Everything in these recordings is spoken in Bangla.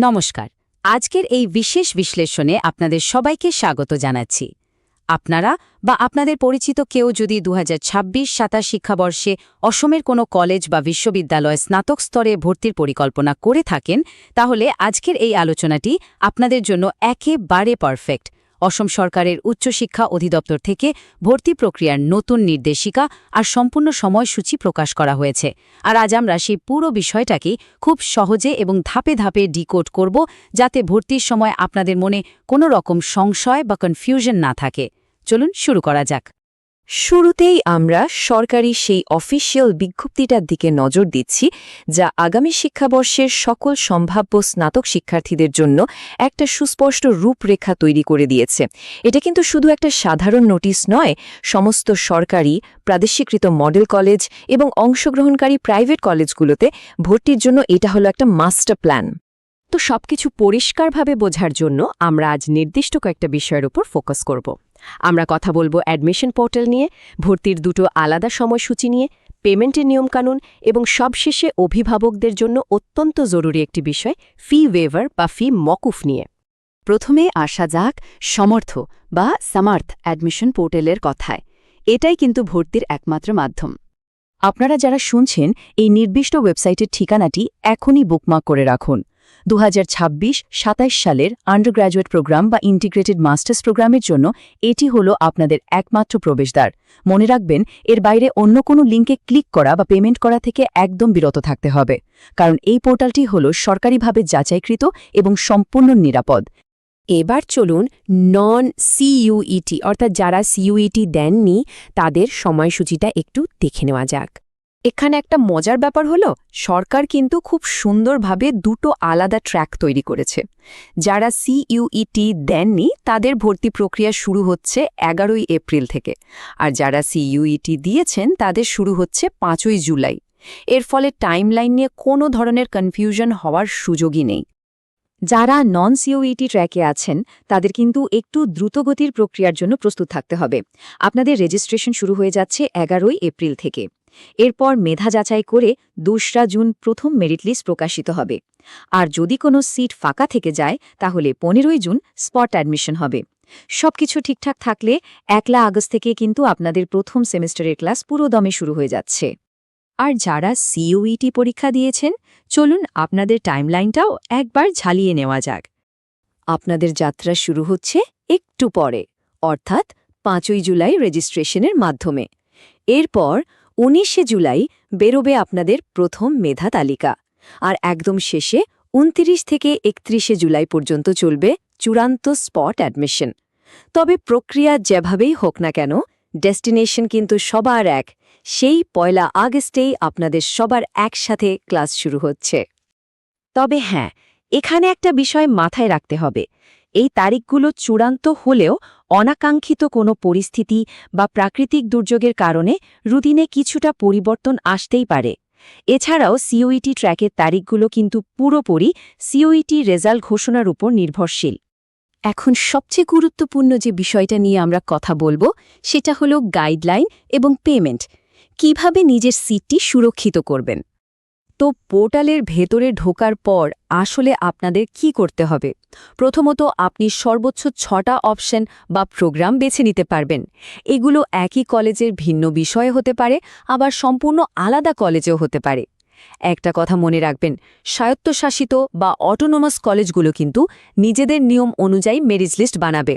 নমস্কার। আজকের এই বিশেষ বিশ্লেষণে আপনাদের সবাইকে স্বাগত জানাচ্ছি। আপনারা বা আপনাদের পরিচিত কেউ যদি 2026-27 শিক্ষাবর্ষে অসমের কোনো কলেজ বা বিশ্ববিদ্যালয়ে স্নাতক স্তরে ভর্তির পরিকল্পনা করে থাকেন, তাহলে আজকের এই আলোচনাটি আপনাদের জন্য একেবারে পারফেক্ট। অসম সরকারের উচ্চশিক্ষা অধিদপ্তর থেকে ভর্তি প্রক্রিয়ার নতুন নির্দেশিকা আর সম্পূর্ণ সময়সূচি প্রকাশ করা হয়েছে। আর আজ আমরা সেই পুরো বিষয়টাকেই খুব সহজে এবং ধাপে ধাপে ডিকোড করব, যাতে ভর্তির সময় আপনাদের মনে কোনো রকম সংশয় বা কনফিউশন না থাকে। চলুন শুরু করা যাক। শুরুতেই আমরা সরকারি সেই অফিসিয়াল বিজ্ঞপ্তিটার দিকে নজর দিচ্ছি, যা আগামী শিক্ষাবর্ষের সকল সম্ভাব্য স্নাতক শিক্ষার্থীদের জন্য একটা সুস্পষ্ট রূপরেখা তৈরি করে দিয়েছে। এটা কিন্তু শুধু একটা সাধারণ নোটিশ নয়, সমস্ত সরকারি, প্রাদেশিকৃত মডেল কলেজ এবং অংশগ্রহণকারী প্রাইভেট কলেজগুলোতে ভর্তির জন্য এটা হলো একটা মাস্টার প্ল্যান। তো সবকিছু পরিষ্কারভাবে বোঝার জন্য আমরা আজ নির্দিষ্ট কয়েকটা বিষয়ের উপর ফোকাস করব। আমরা কথা বলবো অ্যাডমিশন পোর্টাল নিয়ে, ভর্তির দুটো আলাদা সময়সূচি নিয়ে, পেমেন্টের নিয়মকানুন এবং সবশেষে অভিভাবকদের জন্য অত্যন্ত জরুরি একটি বিষয় ফি ওয়েভার বা ফি মকুফ নিয়ে। প্রথমে আসা যাক সমর্থ বা সামার্থ অ্যাডমিশন পোর্টালের কথায়। এটাই কিন্তু ভর্তির একমাত্র মাধ্যম। আপনারা যারা শুনছেন, এই নির্দিষ্ট ওয়েবসাইটের ঠিকানাটি এখনই বুকমার্ক করে রাখুন। 2026-27 সালের আন্ডারগ্র্যাজুয়েট প্রোগ্রাম বা ইন্টিগ্রেটেড মাস্টার্স প্রোগ্রামের জন্য এটি হলো আপনাদের একমাত্র প্রবেশদ্বার। মনে রাখবেন, এর বাইরে অন্য কোনো লিঙ্কে ক্লিক করা বা পেমেন্ট করা থেকে একদম বিরত থাকতে হবে, কারণ এই পোর্টালটি হলো সরকারিভাবে যাচাইকৃত এবং সম্পূর্ণ নিরাপদ। এবার চলুন নন সিইউইটি অর্থাৎ যারা সিইউইটি দেননি তাদের সময়সূচিটা একটু দেখে নেওয়া যাক। এখানে একটা মজার ব্যাপার হলো, সরকার কিন্তু খুব সুন্দরভাবে দুটো আলাদা ট্র্যাক তৈরি করেছে। যারা সিইউইটি দেননি তাদের ভর্তি প্রক্রিয়া শুরু হচ্ছে 11 এপ্রিল থেকে, আর যারা সিইউইটি দিয়েছেন তাদের শুরু হচ্ছে 5 জুলাই। এর ফলে টাইমলাইন নিয়ে কোনো ধরনের কনফিউশন হওয়ার সুযোগই নেই। যারা নন সিইউইটি ট্র্যাকে আছেন তাদের কিন্তু একটু দ্রুতগতির প্রক্রিয়ার জন্য প্রস্তুত থাকতে হবে। আপনাদের রেজিস্ট্রেশন শুরু হয়ে যাচ্ছে 11 এপ্রিল থেকে। এরপর মেধা যাচাই করে 2 জুন প্রথম মেরিট লিস্ট প্রকাশিত হবে। আর যদি কোনো সিট ফাঁকা থেকে যায় তাহলে 15 জুন স্পট অ্যাডমিশন হবে। সবকিছু ঠিকঠাক থাকলে 1 আগস্ট থেকে কিন্তু আপনাদের প্রথম সেমিস্টারের ক্লাস পুরো দমে শুরু হয়ে যাচ্ছে। আর যারা সিইউইটি পরীক্ষা দিয়েছেন, চলুন আপনাদের টাইমলাইনটাও একবার ঝালিয়ে নেওয়া যাক। আপনাদের যাত্রা শুরু হচ্ছে একটু পরে, অর্থাৎ 5 জুলাই রেজিস্ট্রেশনের মাধ্যমে। এরপর 19 জুলাই বেরোবে আপনাদের প্রথম মেধা তালিকা, আর একদম শেষে 29 থেকে 31 জুলাই পর্যন্ত চলবে চূড়ান্ত স্পট অ্যাডমিশন। তবে প্রক্রিয়া যেভাবেই হোক না কেন, ডেস্টিনেশন কিন্তু সবার এক। সেই 1 আগস্টেই আপনাদের সবার একসাথে ক্লাস শুরু হচ্ছে। তবে হ্যাঁ, এখানে একটা বিষয় মাথায় রাখতে হবে। এই তারিখগুলো চূড়ান্ত হলেও অনাকাঙ্ক্ষিত কোনো পরিস্থিতি বা প্রাকৃতিক দুর্যোগের কারণে রুটিনে কিছুটা পরিবর্তন আসতেই পারে। এছাড়াও সিইউইটি ট্র্যাকের তারিখগুলো কিন্তু পুরোপুরি সিইউইটি রেজাল্ট ঘোষণার উপর নির্ভরশীল। এখন সবচেয়ে গুরুত্বপূর্ণ যে বিষয়টা নিয়ে আমরা কথা বলবো, সেটা হলো গাইডলাইন এবং পেমেন্ট। কিভাবে নিজের সিটটি সুরক্ষিত করবেন। তো পোর্টালের ভেতরে ঢোকার পর আসলে আপনাদের কি করতে হবে? প্রথমত, আপনি সর্বোচ্চ 6টা অপশন বা প্রোগ্রাম বেছে নিতে পারবেন। এগুলো একই কলেজের ভিন্ন বিষয়ে হতে পারে, আবার সম্পূর্ণ আলাদা কলেজেও হতে পারে। একটা কথা মনে রাখবেন, স্বায়ত্তশাসিত বা অটোনোমাস কলেজগুলো কিন্তু নিজেদের নিয়ম অনুযায়ী মেরিট লিস্ট বানাবে।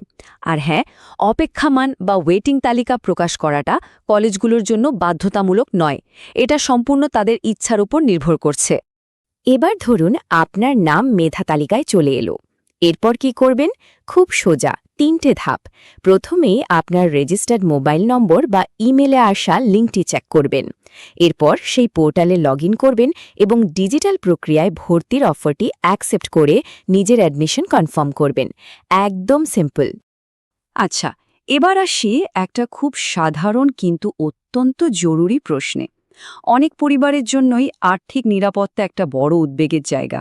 আর হ্যাঁ, অপেক্ষামান বা ওয়েটিং তালিকা প্রকাশ করাটা কলেজগুলোর জন্য বাধ্যতামূলক নয়। এটা সম্পূর্ণ তাদের ইচ্ছার উপর নির্ভর করছে। এবার ধরুন আপনার নাম মেধা তালিকায় চলে এলো। এরপর কি করবেন? খুব সোজা, 3টে ধাপ। প্রথমেই আপনার রেজিস্টার্ড মোবাইল নম্বর বা ইমেলে আসা লিঙ্কটি চেক করবেন। এরপর সেই পোর্টালে লগইন করবেন এবং ডিজিটাল প্রক্রিয়ায় ভর্তির অফারটি অ্যাকসেপ্ট করে নিজের অ্যাডমিশন কনফার্ম করবেন। একদম সিম্পল। আচ্ছা, এবার আসি একটা খুব সাধারণ কিন্তু অত্যন্ত জরুরি প্রশ্নে। অনেক পরিবারের জন্যই আর্থিক নিরাপত্তা একটা বড় উদ্বেগের জায়গা।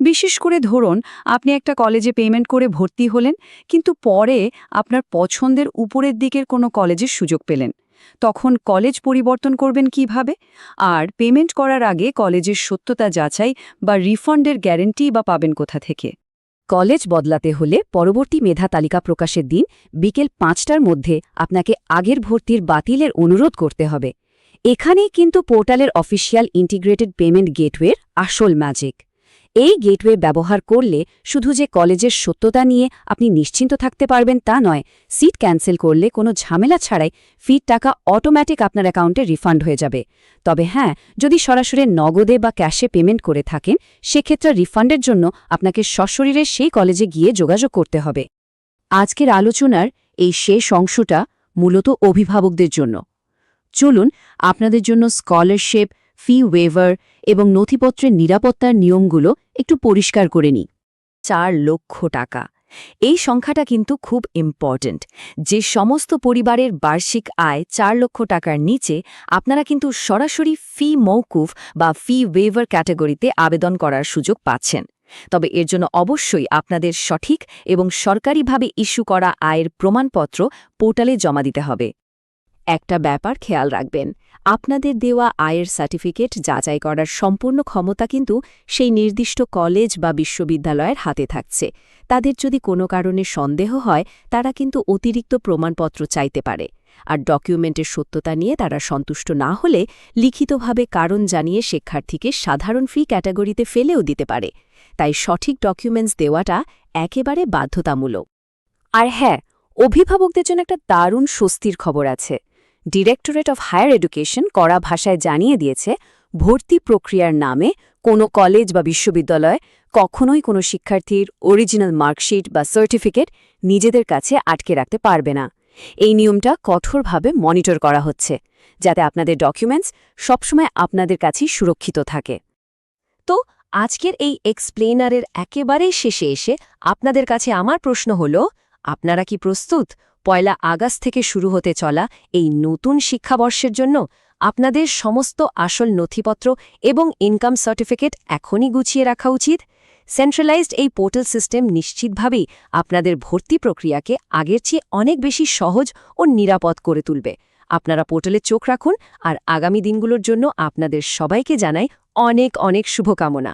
বিশেষ করে ধরুন, আপনি একটা কলেজে পেমেন্ট করে ভর্তি হলেন, কিন্তু পরে আপনার পছন্দের উপরের দিকের কোনো কলেজের সুযোগ পেলেন। তখন কলেজ পরিবর্তন করবেন কিভাবে? আর পেমেন্ট করার আগে কলেজের সত্যতা যাচাই বা রিফান্ডের গ্যারান্টি বা পাবেন কোথা থেকে? কলেজ বদলাতে হলে পরবর্তী মেধা তালিকা প্রকাশের দিন বিকেল ৫টার মধ্যে আপনাকে আগের ভর্তির বাতিলের অনুরোধ করতে হবে। এখানেই কিন্তু পোর্টালের অফিসিয়াল ইন্টিগ্রেটেড পেমেন্ট গেটওয়ের আসল ম্যাজিক। এই গেটওয়ে ব্যবহার করলে শুধু যে কলেজের সত্যতা নিয়ে আপনি নিশ্চিন্ত থাকতে পারবেন তা নয়, সিট ক্যান্সেল করলে কোনো ঝামেলা ছাড়াই ফির টাকা অটোম্যাটিক আপনার অ্যাকাউন্টে রিফান্ড হয়ে যাবে। তবে হ্যাঁ, যদি সরাসরি নগদে বা ক্যাশে পেমেন্ট করে থাকেন, সেক্ষেত্রে রিফান্ডের জন্য আপনাকে সশরীরে সেই কলেজে গিয়ে যোগাযোগ করতে হবে। আজকের আলোচনার এই শেষ অংশটা মূলত অভিভাবকদের জন্য। চলুন আপনাদের জন্য স্কলারশিপ, ফি ওয়েভার এবং নথিপত্রের নিরাপত্তার নিয়মগুলো একটু পরিষ্কার করে নিই। 4 লক্ষ টাকা, এই সংখ্যাটা কিন্তু খুব ইম্পর্ট্যান্ট। যে সমস্ত পরিবারের বার্ষিক আয় 4 লক্ষ টাকার নিচে, আপনারা কিন্তু সরাসরি ফি মওকুফ বা ফি ওয়েভার ক্যাটাগরিতে আবেদন করার সুযোগ পাচ্ছেন। তবে এর জন্য অবশ্যই আপনাদের সঠিক এবং সরকারিভাবে ইস্যু করা আয়ের প্রমাণপত্র পোর্টালে জমা দিতে হবে। একটা ব্যাপার খেয়াল রাখবেন, আপনাদের দেওয়া আয়ের সার্টিফিকেট যাচাই করার সম্পূর্ণ ক্ষমতা কিন্তু সেই নির্দিষ্ট কলেজ বা বিশ্ববিদ্যালয়ের হাতে থাকছে। তাদের যদি কোনো কারণে সন্দেহ হয়, তারা কিন্তু অতিরিক্ত প্রমাণপত্র চাইতে পারে। আর ডকুমেন্টের সত্যতা নিয়ে তারা সন্তুষ্ট না হলে লিখিতভাবে কারণ জানিয়ে শিক্ষার্থীকে সাধারণ ফি ক্যাটাগরিতে ফেলেও দিতে পারে। তাই সঠিক ডকুমেন্টস দেওয়াটা একেবারে বাধ্যতামূলক। আর হ্যাঁ, অভিভাবকদের জন্য একটা দারুণ স্বস্তির খবর আছে। ডিরেক্টরেট অফ হায়ার এডুকেশন কড়া ভাষায় জানিয়ে দিয়েছে, ভর্তি প্রক্রিয়ার নামে কোনো কলেজ বা বিশ্ববিদ্যালয় কখনোই কোনো শিক্ষার্থীর অরিজিনাল মার্কশিট বা সার্টিফিকেট নিজেদের কাছে আটকে রাখতে পারবে না। এই নিয়মটা কঠোরভাবে মনিটর করা হচ্ছে, যাতে আপনাদের ডকুমেন্টস সবসময় আপনাদের কাছেই সুরক্ষিত থাকে। তো আজকের এই এক্সপ্লেনারের একেবারেই শেষে এসে আপনাদের কাছে আমার প্রশ্ন হলো, আপনারা কি প্রস্তুত 1 আগস্ট থেকে শুরু হতে চলা এই নতুন শিক্ষাবর্ষের জন্য? আপনাদের সমস্ত আসল নথিপত্র এবং ইনকাম সার্টিফিকেট এখনই গুছিয়ে রাখা উচিত। সেন্ট্রালাইজড এই পোর্টাল সিস্টেম নিশ্চিতভাবেই আপনাদের ভর্তি প্রক্রিয়াকে আগের চেয়ে অনেক বেশি সহজ ও নিরাপদ করে তুলবে। আপনারা পোর্টালে চোখ রাখুন, আর আগামী দিনগুলোর জন্য আপনাদের সবাইকে জানাই অনেক অনেক শুভকামনা।